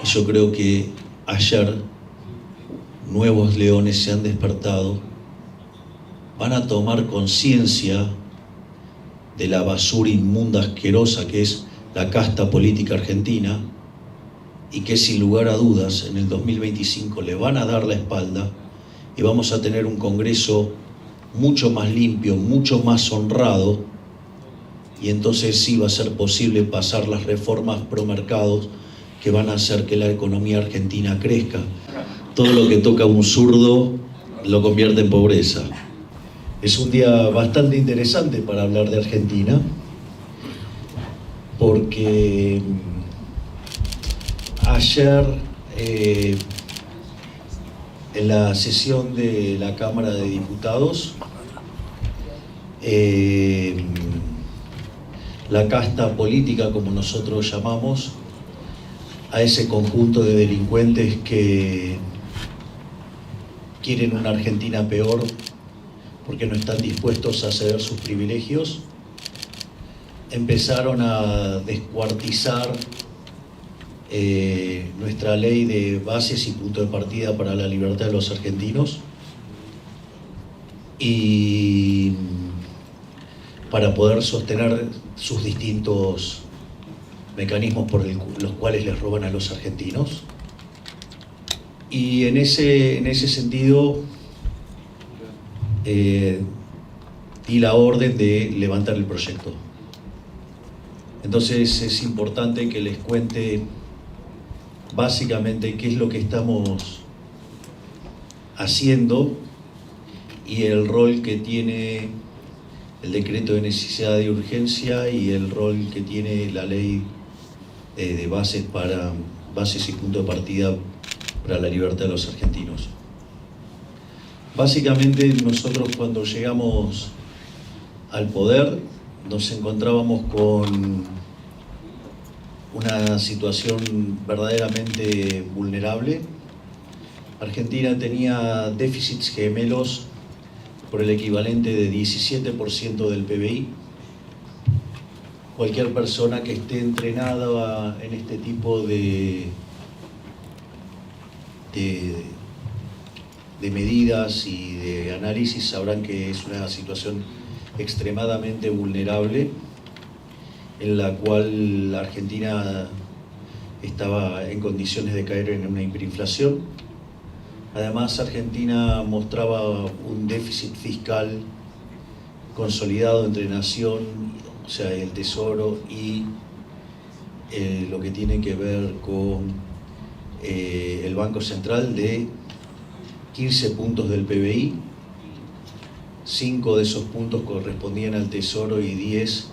Yo creo que ayer nuevos leones se han despertado, van a tomar conciencia de la basura inmunda, asquerosa que es la casta política argentina, y que sin lugar a dudas en el 2025 le van a dar la espalda y vamos a tener un Congreso mucho más limpio, mucho más honrado, y entonces sí va a ser posible pasar las reformas pro mercados que van a hacer que la economía argentina crezca. Todo lo que toca a un zurdo lo convierte en pobreza. Es un día bastante interesante para hablar de Argentina, porque ayer en la sesión de la Cámara de Diputados, la casta política, como nosotros llamamos, a ese conjunto de delincuentes que quieren una Argentina peor porque no están dispuestos a ceder sus privilegios, empezaron a descuartizar nuestra ley de bases y punto de partida para la libertad de los argentinos, y para poder sostener sus distintos mecanismos por los cuales les roban a los argentinos. Y en ese sentido di la orden de levantar el proyecto. Entonces es importante que les cuente básicamente qué es lo que estamos haciendo y el rol que tiene el decreto de necesidad y urgencia y el rol que tiene la ley de bases y punto de partida para la libertad de los argentinos. Básicamente nosotros cuando llegamos al poder nos encontrábamos con una situación verdaderamente vulnerable. Argentina tenía déficits gemelos por el equivalente de 17% del PBI. Cualquier persona que esté entrenada en este tipo de medidas y de análisis sabrán que es una situación extremadamente vulnerable, en la cual la Argentina estaba en condiciones de caer en una hiperinflación. Además, Argentina mostraba un déficit fiscal consolidado entre nación, o sea, el Tesoro, y lo que tiene que ver con el Banco Central, de 15 puntos del PBI. 5 de esos puntos correspondían al Tesoro y 10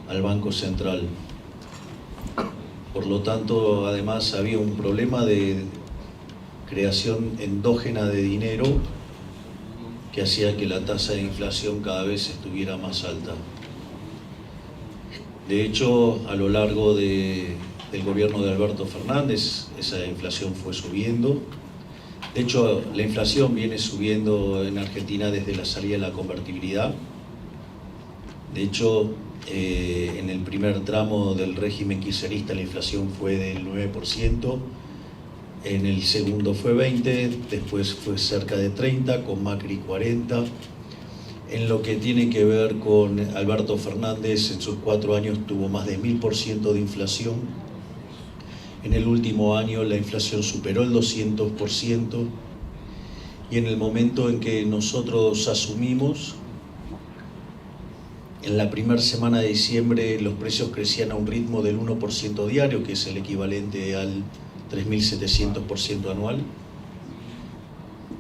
al Banco Central. Por lo tanto, además había un problema de creación endógena de dinero que hacía que la tasa de inflación cada vez estuviera más alta. De hecho, a lo largo del gobierno de Alberto Fernández, esa inflación fue subiendo. De hecho, la inflación viene subiendo en Argentina desde la salida de la convertibilidad. De hecho, en el primer tramo del régimen kirchnerista la inflación fue del 9%, en el segundo fue 20%, después fue cerca de 30%, con Macri 40%. En lo que tiene que ver con Alberto Fernández, en sus 4 años tuvo más de 1000% de inflación. En el último año la inflación superó el 200%, y en el momento en que nosotros asumimos, en la primera semana de diciembre los precios crecían a un ritmo del 1% diario, que es el equivalente al 3.700% anual.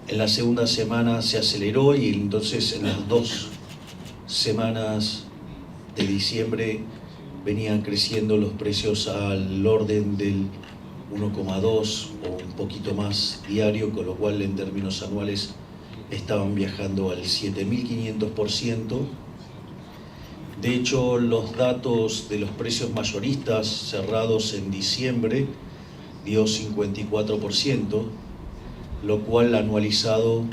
En la segunda semana se aceleró, y entonces en las 2 semanas de diciembre venían creciendo los precios al orden del 1,2 o un poquito más diario, con lo cual en términos anuales estaban viajando al 7.500%. De hecho, los datos de los precios mayoristas cerrados en diciembre dio 54%, lo cual anualizado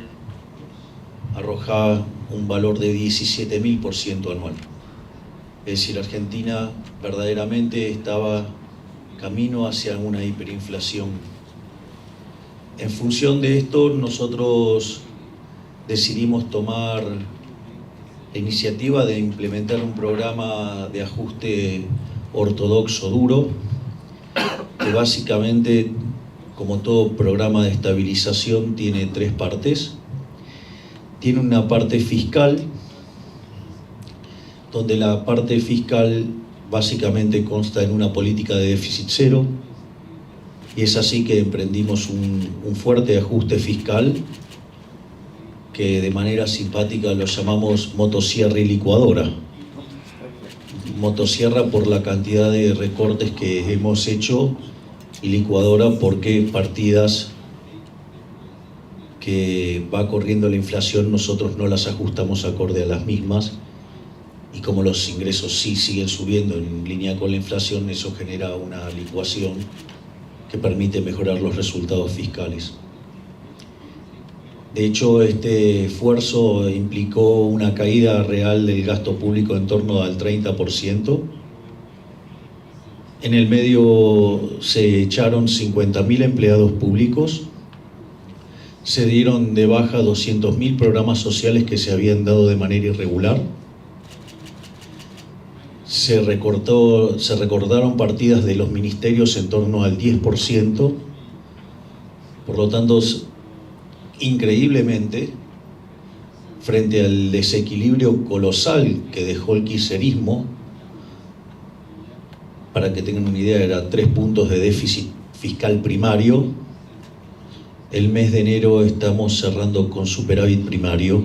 arrojaba un valor de 17.000% anual. Es decir, Argentina verdaderamente estaba camino hacia una hiperinflación. En función de esto, nosotros decidimos tomar la iniciativa de implementar un programa de ajuste ortodoxo duro, que básicamente, como todo programa de estabilización, tiene tres partes. Tiene una parte fiscal, donde la parte fiscal básicamente consta en una política de déficit cero, y es así que emprendimos un fuerte ajuste fiscal que de manera simpática lo llamamos motosierra y licuadora. Motosierra por la cantidad de recortes que hemos hecho y licuadora porque partidas que va corriendo la inflación nosotros no las ajustamos acorde a las mismas, y como los ingresos sí siguen subiendo en línea con la inflación, eso genera una licuación que permite mejorar los resultados fiscales. De hecho, este esfuerzo implicó una caída real del gasto público en torno al 30%. En el medio se echaron 50.000 empleados públicos, se dieron de baja 200.000 programas sociales que se habían dado de manera irregular, se recortaron partidas de los ministerios en torno al 10%, por lo tanto, increíblemente, frente al desequilibrio colosal que dejó el kirchnerismo, para que tengan una idea, eran 3 puntos de déficit fiscal primario, el mes de enero estamos cerrando con superávit primario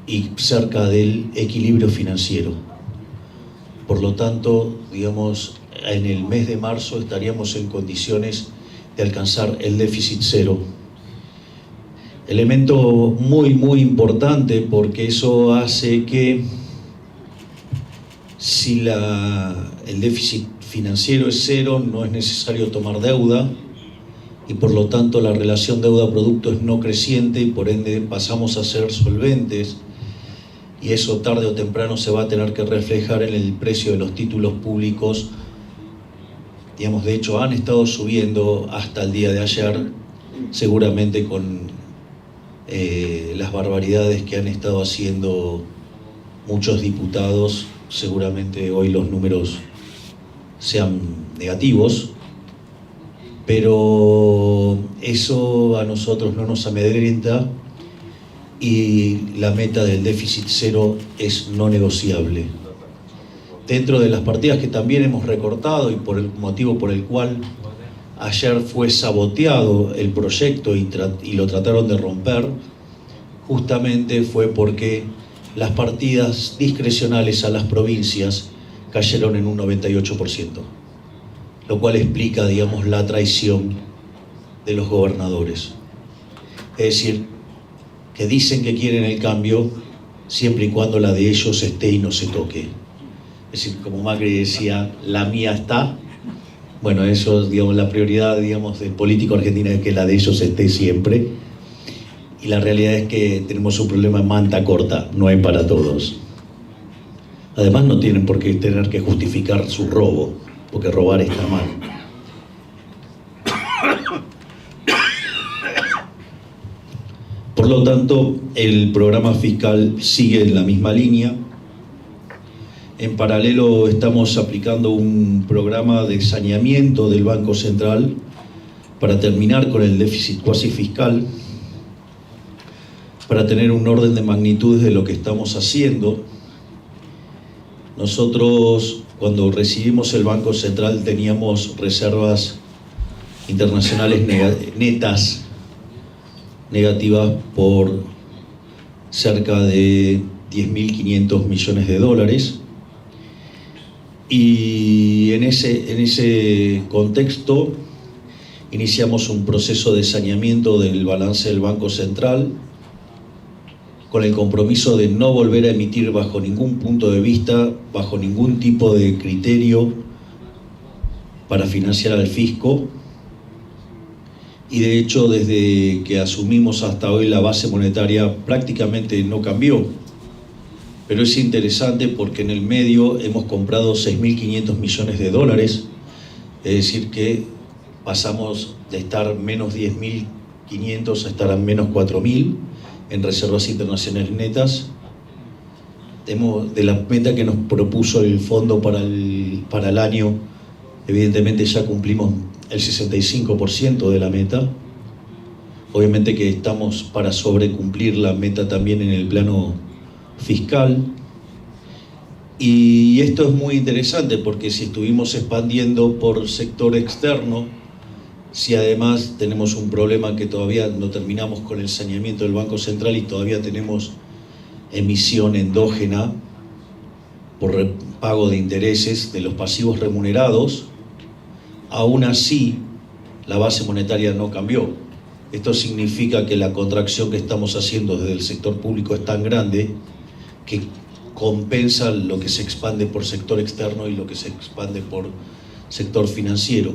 y cerca del equilibrio financiero. Por lo tanto, digamos, en el mes de marzo estaríamos en condiciones de alcanzar el déficit cero. Elemento muy importante, porque eso hace que si el déficit financiero es cero, no es necesario tomar deuda, y por lo tanto la relación deuda-producto es no creciente y por ende pasamos a ser solventes, y eso tarde o temprano se va a tener que reflejar en el precio de los títulos públicos. Digamos, de hecho han estado subiendo hasta el día de ayer, seguramente con las barbaridades que han estado haciendo muchos diputados. Seguramente hoy los números sean negativos, pero eso a nosotros no nos amedrenta, y la meta del déficit cero es no negociable. Dentro de las partidas que también hemos recortado, y por el motivo por el cual ayer fue saboteado el proyecto y lo trataron de romper, justamente fue porque las partidas discrecionales a las provincias cayeron en un 98%, lo cual explica, digamos, la traición de los gobernadores. Es decir, que dicen que quieren el cambio siempre y cuando la de ellos esté y no se toque. Es decir, como Macri decía, la mía está. Bueno, eso, digamos, la prioridad, digamos, del político argentino es que la de ellos esté siempre. Y la realidad es que tenemos un problema en manta corta, no hay para todos. Además, no tienen por qué tener que justificar su robo, porque robar está mal. Por lo tanto, el programa fiscal sigue en la misma línea. En paralelo estamos aplicando un programa de saneamiento del Banco Central para terminar con el déficit cuasi fiscal, para tener un orden de magnitudes de lo que estamos haciendo. Nosotros, cuando recibimos el Banco Central, teníamos reservas internacionales netas negativas por cerca de 10.500 millones de dólares, y en ese contexto iniciamos un proceso de saneamiento del balance del Banco Central con el compromiso de no volver a emitir bajo ningún punto de vista, bajo ningún tipo de criterio para financiar al fisco. Y de hecho, desde que asumimos hasta hoy, la base monetaria prácticamente no cambió. Pero es interesante porque en el medio hemos comprado 6.500 millones de dólares Es decir que pasamos de estar menos 10.500 a estar a menos 4.000 en reservas internacionales netas. De la meta que nos propuso el fondo para el año, evidentemente ya cumplimos el 65% de la meta. Obviamente que estamos para sobrecumplir la meta también en el plano fiscal. Y esto es muy interesante porque si estuvimos expandiendo por sector externo, si además tenemos un problema que todavía no terminamos con el saneamiento del Banco Central y todavía tenemos emisión endógena por pago de intereses de los pasivos remunerados, aún así la base monetaria no cambió. Esto significa que la contracción que estamos haciendo desde el sector público es tan grande que compensa lo que se expande por sector externo y lo que se expande por sector financiero.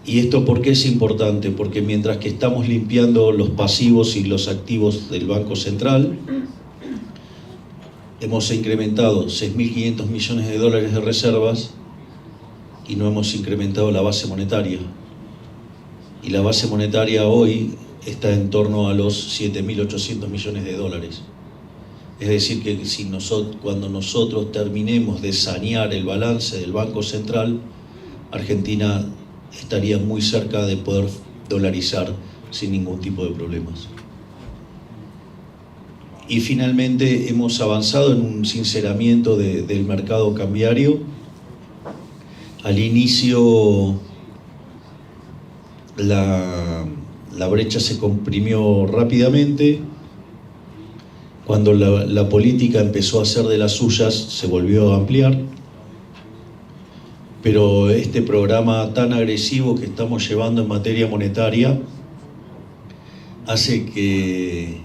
¿Y esto por qué es importante? Porque mientras que estamos limpiando los pasivos y los activos del Banco Central, hemos incrementado 6.500 millones de dólares de reservas y no hemos incrementado la base monetaria. Y la base monetaria hoy está en torno a los 7.800 millones de dólares. Es decir, que cuando nosotros terminemos de sanear el balance del Banco Central, Argentina estaría muy cerca de poder dolarizar sin ningún tipo de problemas. Y finalmente hemos avanzado en un sinceramiento del mercado cambiario. Al inicio la brecha se comprimió rápidamente. Cuando la política empezó a hacer de las suyas, se volvió a ampliar. Pero este programa tan agresivo que estamos llevando en materia monetaria hace que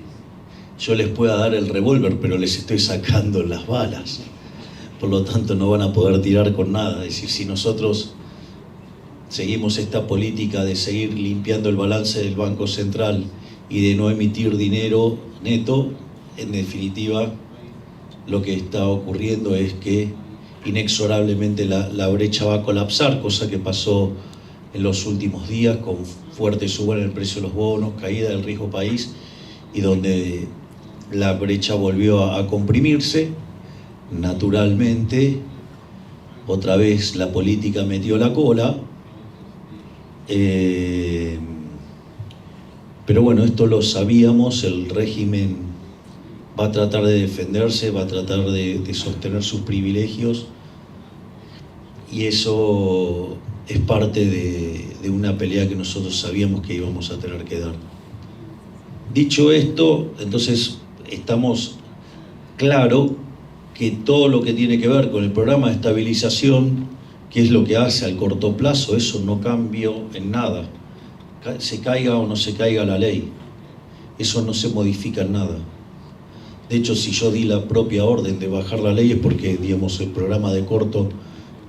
yo les pueda dar el revólver, pero les estoy sacando las balas. Por lo tanto, no van a poder tirar con nada. Es decir, si nosotros seguimos esta política de seguir limpiando el balance del Banco Central y de no emitir dinero neto, en definitiva, lo que está ocurriendo es que inexorablemente la brecha va a colapsar, cosa que pasó en los últimos días con fuerte suba en el precio de los bonos, caída del riesgo país, y donde la brecha volvió a comprimirse. Naturalmente, otra vez la política metió la cola, pero bueno, esto lo sabíamos. El régimen va a tratar de defenderse, va a tratar de sostener sus privilegios, y eso es parte de una pelea que nosotros sabíamos que íbamos a tener que dar. Dicho esto, entonces estamos claro que todo lo que tiene que ver con el programa de estabilización, que es lo que hace al corto plazo, eso no cambió en nada. Se caiga o no se caiga la ley, eso no se modifica en nada. De hecho, si yo di la propia orden de bajar la ley es porque, digamos, el programa de corto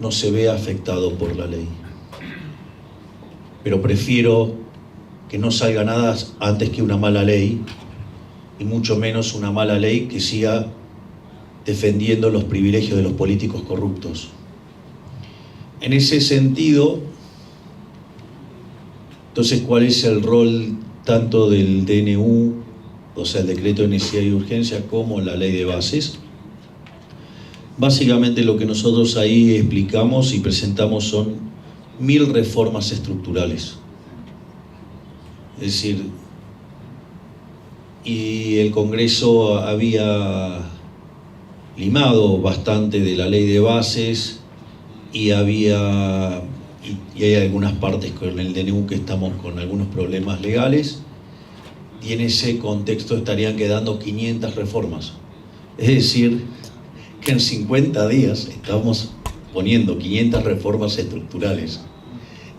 no se ve afectado por la ley. Pero prefiero que no salga nada antes que una mala ley, y mucho menos una mala ley que siga defendiendo los privilegios de los políticos corruptos. En ese sentido, entonces, ¿cuál es el rol tanto del DNU, o sea, el decreto de necesidad y urgencia, como la ley de bases? Básicamente lo que nosotros ahí explicamos y presentamos son 1000 reformas estructurales. Es decir, y el Congreso había limado bastante de la ley de bases, y hay algunas partes con el DNU que estamos con algunos problemas legales, y en ese contexto estarían quedando 500 reformas. Es decir, que en 50 días estamos poniendo 500 reformas estructurales.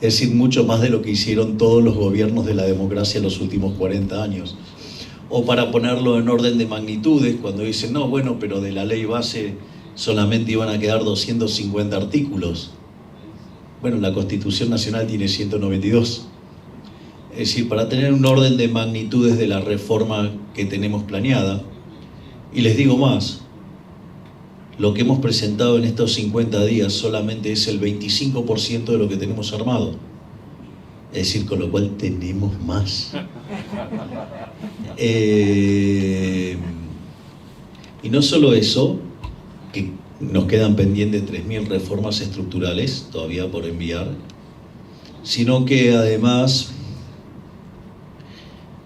Es decir, mucho más de lo que hicieron todos los gobiernos de la democracia en los últimos 40 años. O para ponerlo en orden de magnitudes, cuando dicen, no, bueno, pero de la ley base solamente iban a quedar 250 artículos. Bueno, la Constitución Nacional tiene 192. Es decir, para tener un orden de magnitudes de la reforma que tenemos planeada. Y les digo más, lo que hemos presentado en estos 50 días solamente es el 25% de lo que tenemos armado. Es decir, con lo cual tenemos más. Y no solo eso, que nos quedan pendientes 3.000 reformas estructurales todavía por enviar, sino que además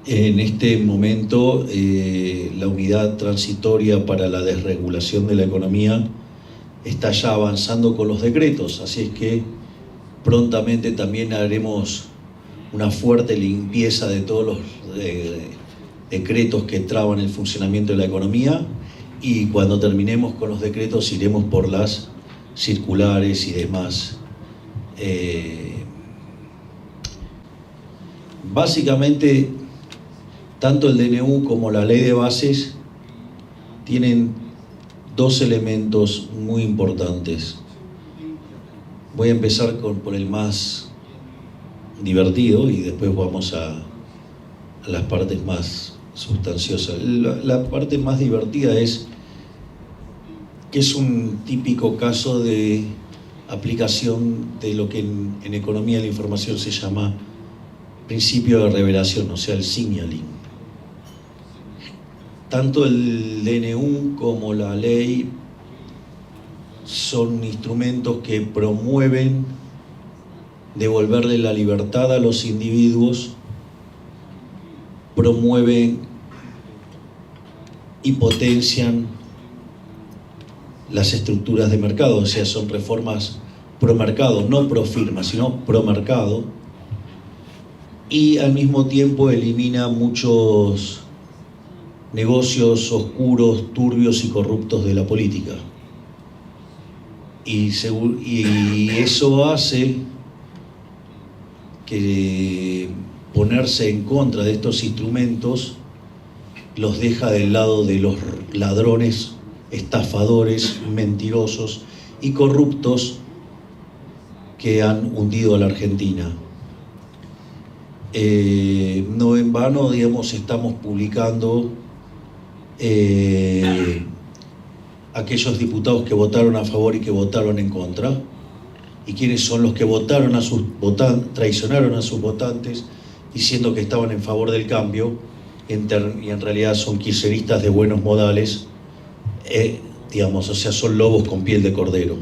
en este momento la unidad transitoria para la desregulación de la economía está ya avanzando con los decretos, así es que prontamente también haremos una fuerte limpieza de todos los decretos que traban el funcionamiento de la economía, y cuando terminemos con los decretos iremos por las circulares y demás. Básicamente, tanto el DNU como la ley de bases tienen dos elementos muy importantes. Voy a empezar por el más divertido y después vamos a las partes más sustanciosas. La parte más divertida es que es un típico caso de aplicación de lo que en economía de la información se llama principio de revelación, o sea, el signaling. Tanto el DNU como la ley son instrumentos que promueven devolverle la libertad a los individuos, promueven y potencian las estructuras de mercado, o sea, son reformas pro mercado, no pro firma, sino pro mercado, y al mismo tiempo elimina muchos negocios oscuros, turbios y corruptos de la política. Y eso hace que ponerse en contra de estos instrumentos los deja del lado de los ladrones, estafadores, mentirosos y corruptos que han hundido a la Argentina. No en vano, digamos, estamos publicando aquellos diputados que votaron a favor y que votaron en contra, y quiénes son los que votaron traicionaron a sus votantes diciendo que estaban en favor del cambio, y en realidad son kirchneristas de buenos modales, digamos, o sea, son lobos con piel de cordero.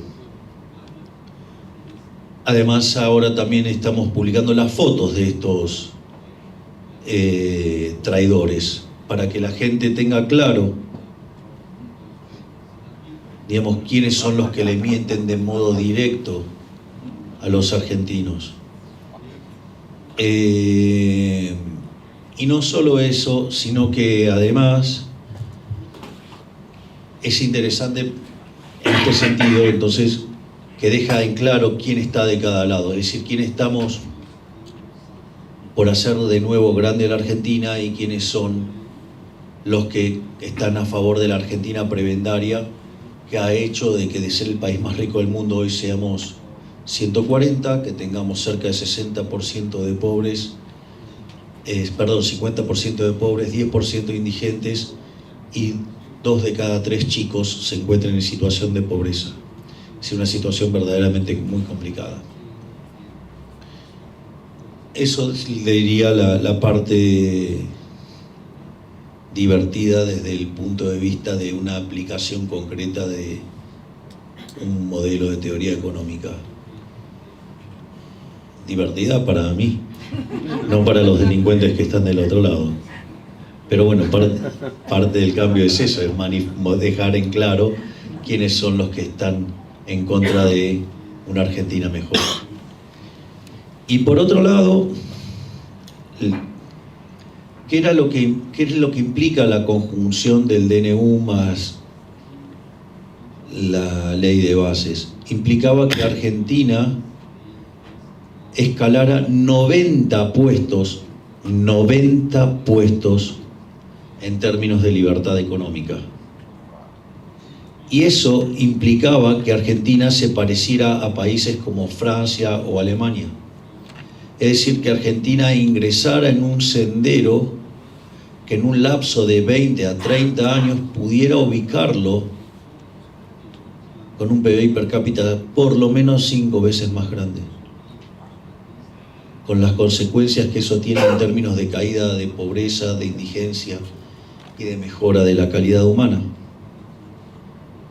Además, ahora también estamos publicando las fotos de estos traidores, para que la gente tenga claro, digamos, quiénes son los que le mienten de modo directo a los argentinos. Y no solo eso, sino que además es interesante en este sentido, entonces, que deja en claro quién está de cada lado, es decir, quién estamos por hacer de nuevo grande a la Argentina y quiénes son los que están a favor de la Argentina prebendaria, que ha hecho de que de ser el país más rico del mundo hoy seamos 140, que tengamos cerca de 60% de pobres, 50% de pobres, 10% de indigentes y 2 de cada 3 chicos se encuentran en situación de pobreza. Es una situación verdaderamente muy complicada. Eso le diría la parte divertida desde el punto de vista de una aplicación concreta de un modelo de teoría económica. Divertida para mí, no para los delincuentes que están del otro lado. Pero bueno, parte del cambio es eso, es dejar en claro quiénes son los que están en contra de una Argentina mejor. Y por otro lado, ¿qué es lo que implica la conjunción del DNU más la ley de bases? Implicaba que Argentina escalara 90 puestos en términos de libertad económica. Y eso implicaba que Argentina se pareciera a países como Francia o Alemania. Es decir, que Argentina ingresara en un sendero que en un lapso de 20 a 30 años pudiera ubicarlo con un PBI per cápita por lo menos 5 veces más grande, con las consecuencias que eso tiene en términos de caída de pobreza, de indigencia y de mejora de la calidad humana.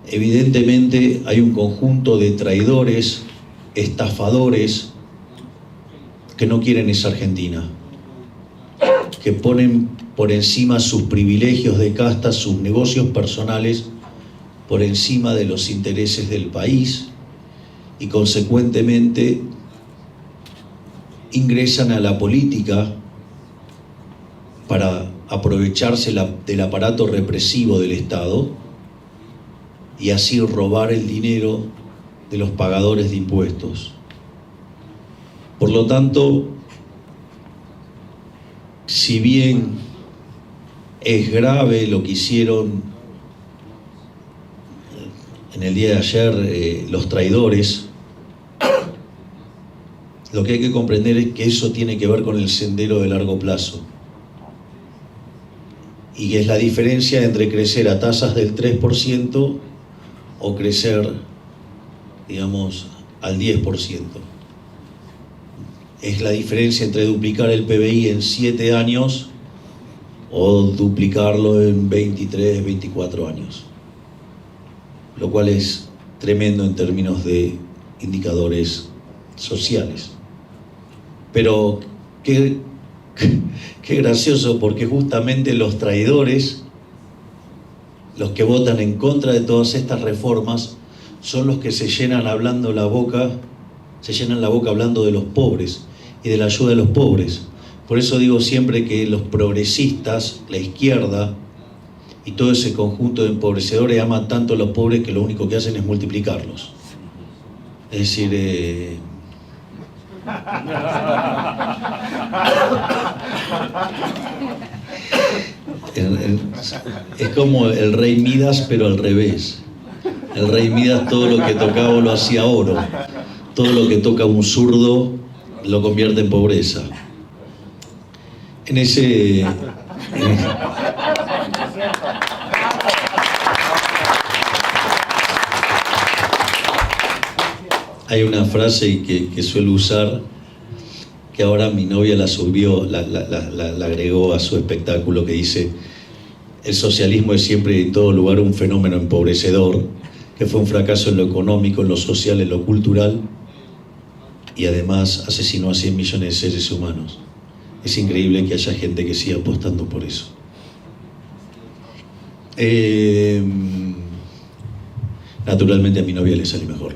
Evidentemente hay un conjunto de traidores, estafadores, que no quieren esa Argentina, que ponen por encima sus privilegios de casta, sus negocios personales, por encima de los intereses del país, y consecuentemente ingresan a la política para aprovecharse del aparato represivo del Estado y así robar el dinero de los pagadores de impuestos. Por lo tanto, si bien es grave lo que hicieron en el día de ayer los traidores, lo que hay que comprender es que eso tiene que ver con el sendero de largo plazo. Y es la diferencia entre crecer a tasas del 3% o crecer, digamos, al 10%. Es la diferencia entre duplicar el PBI en 7 años o duplicarlo en 23, 24 años. Lo cual es tremendo en términos de indicadores sociales. Pero qué gracioso, porque justamente los traidores, los que votan en contra de todas estas reformas, son los que se llenan la boca hablando de los pobres y de la ayuda de los pobres. Por eso digo siempre que los progresistas, la izquierda y todo ese conjunto de empobrecedores aman tanto a los pobres que lo único que hacen es multiplicarlos. Es decir, es como el rey Midas, pero al revés. El rey Midas todo lo que tocaba lo hacía oro, todo lo que toca un zurdo lo convierte en pobreza. Hay una frase que suelo usar, que ahora mi novia la subió, la agregó a su espectáculo, que dice: el socialismo es siempre en todo lugar un fenómeno empobrecedor, que fue un fracaso en lo económico, en lo social, en lo cultural, y además asesinó a 100 millones de seres humanos. Es increíble que haya gente que siga apostando por eso. Naturalmente a mi novia le sale mejor.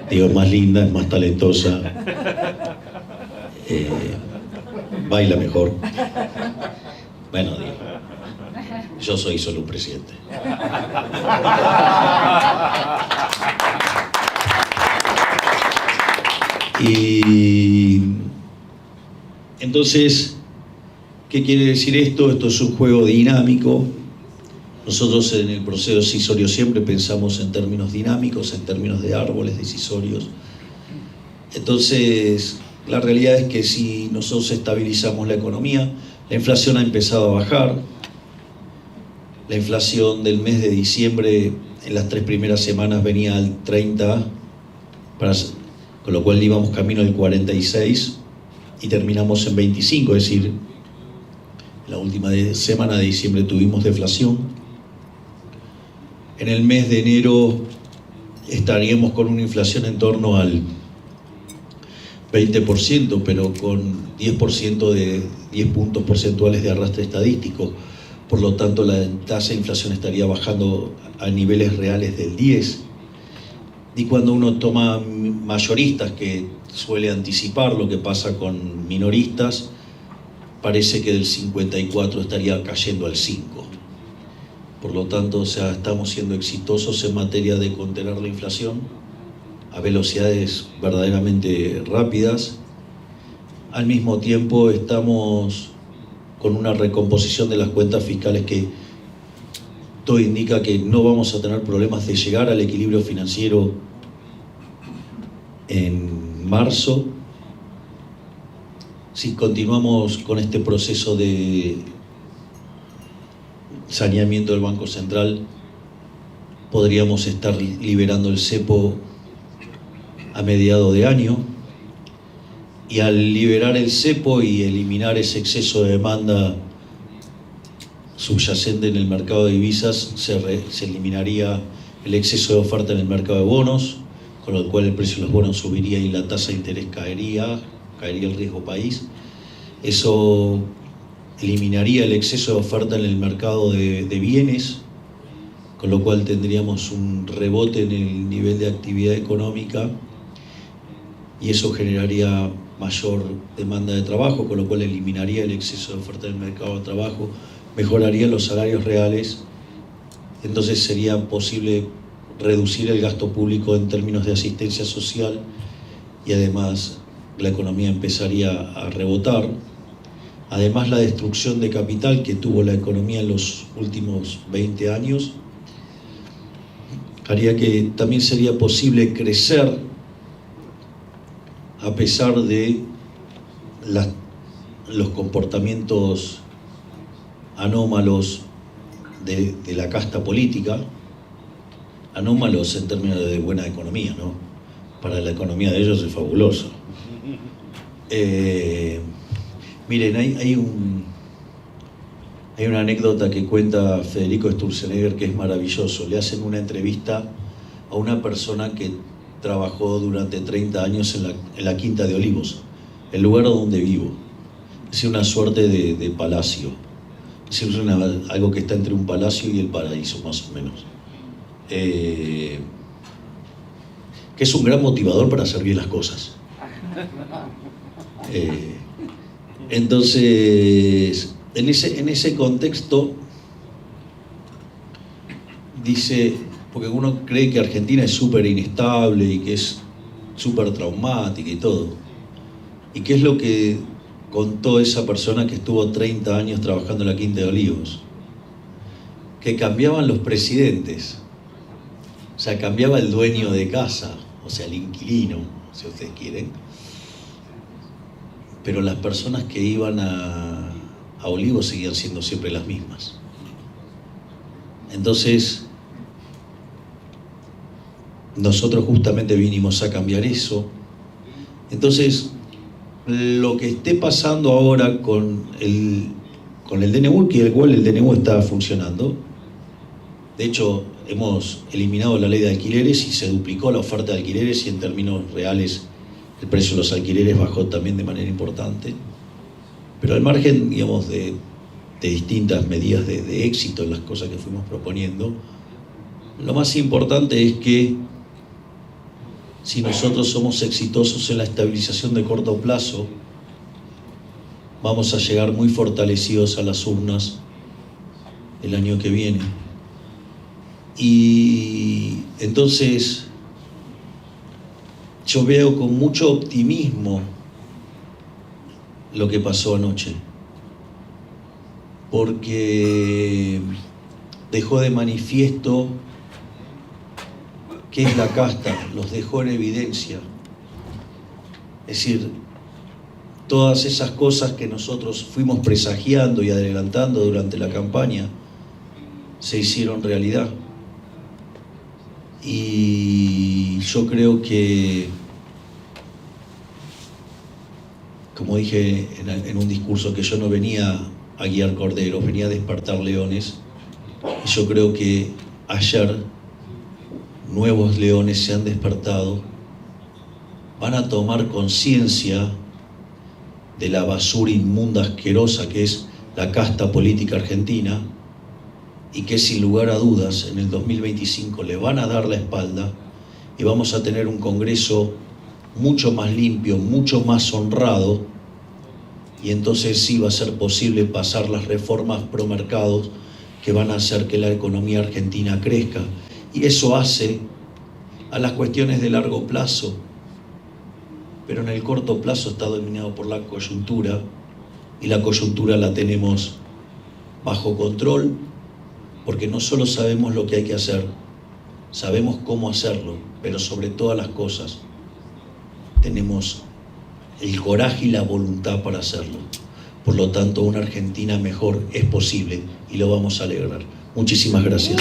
Digo, es más linda, es más talentosa, baila mejor. Bueno, digo, yo soy solo un presidente. Y entonces, ¿qué quiere decir esto? Esto es un juego dinámico. Nosotros en el proceso decisorio siempre pensamos en términos dinámicos, en términos de árboles decisorios. Entonces, la realidad es que si nosotros estabilizamos la economía, la inflación ha empezado a bajar. La inflación del mes de diciembre, en las 3 primeras semanas, venía al 30, con lo cual íbamos camino del 46 y terminamos en 25, es decir, la última semana de diciembre tuvimos deflación. En el mes de enero estaríamos con una inflación en torno al 20%, pero con 10% de 10 puntos porcentuales de arrastre estadístico. Por lo tanto, la tasa de inflación estaría bajando a niveles reales del 10%. Y cuando uno toma mayoristas, que suele anticipar lo que pasa con minoristas, parece que del 54 estaría cayendo al 5. Por lo tanto, estamos siendo exitosos en materia de contener la inflación a velocidades verdaderamente rápidas. Al mismo tiempo, estamos con una recomposición de las cuentas fiscales que todo indica que no vamos a tener problemas de llegar al equilibrio financiero en marzo, si continuamos con este proceso de saneamiento del Banco Central podríamos estar liberando el cepo a mediados de año, y al liberar el cepo y eliminar ese exceso de demanda subyacente en el mercado de divisas, se eliminaría el exceso de oferta en el mercado de bonos, con lo cual el precio de los bonos subiría y la tasa de interés caería el riesgo país. Eso eliminaría el exceso de oferta en el mercado de bienes, con lo cual tendríamos un rebote en el nivel de actividad económica y eso generaría mayor demanda de trabajo, con lo cual eliminaría el exceso de oferta en el mercado de trabajo, mejoraría los salarios reales, entonces sería posible reducir el gasto público en términos de asistencia social y además la economía empezaría a rebotar. Además, la destrucción de capital que tuvo la economía en los últimos 20 años haría que también sería posible crecer a pesar de los comportamientos anómalos de la casta política, anómalos en términos de buena economía, ¿no? Para la economía de ellos es fabuloso. Miren, hay una anécdota que cuenta Federico Sturzenegger que es maravilloso. Le hacen una entrevista a una persona que trabajó durante 30 años en la Quinta de Olivos, el lugar donde vivo. Es una suerte de palacio. Es algo que está entre un palacio y el paraíso, más o menos. Que es un gran motivador para hacer bien las cosas. Entonces, en ese contexto, dice, porque uno cree que Argentina es súper inestable y que es súper traumática y todo. ¿Y qué es lo que contó esa persona que estuvo 30 años trabajando en la Quinta de Olivos? Que cambiaban los presidentes. O sea, cambiaba el dueño de casa, o sea, el inquilino, si ustedes quieren. Pero las personas que iban a Olivos seguían siendo siempre las mismas. Entonces, nosotros justamente vinimos a cambiar eso. Entonces, lo que esté pasando ahora con el DNU, que igual el DNU está funcionando, de hecho, hemos eliminado la ley de alquileres y se duplicó la oferta de alquileres y en términos reales el precio de los alquileres bajó también de manera importante. Pero al margen, digamos, de distintas medidas de éxito en las cosas que fuimos proponiendo, lo más importante es que si nosotros somos exitosos en la estabilización de corto plazo, vamos a llegar muy fortalecidos a las urnas el año que viene. Y entonces yo veo con mucho optimismo lo que pasó anoche, porque dejó de manifiesto qué es la casta, los dejó en evidencia. Es decir, todas esas cosas que nosotros fuimos presagiando y adelantando durante la campaña se hicieron realidad. Y yo creo que, como dije en un discurso, que yo no venía a guiar corderos, venía a despertar leones. Y yo creo que ayer nuevos leones se han despertado, van a tomar conciencia de la basura inmunda, asquerosa que es la casta política argentina, y que sin lugar a dudas en el 2025 le van a dar la espalda y vamos a tener un Congreso mucho más limpio, mucho más honrado, y entonces sí va a ser posible pasar las reformas pro mercados que van a hacer que la economía argentina crezca. Y eso hace a las cuestiones de largo plazo, pero en el corto plazo está dominado por la coyuntura, y la coyuntura la tenemos bajo control, porque no solo sabemos lo que hay que hacer, sabemos cómo hacerlo, pero sobre todas las cosas tenemos el coraje y la voluntad para hacerlo. Por lo tanto, una Argentina mejor es posible y lo vamos a lograr. Muchísimas gracias.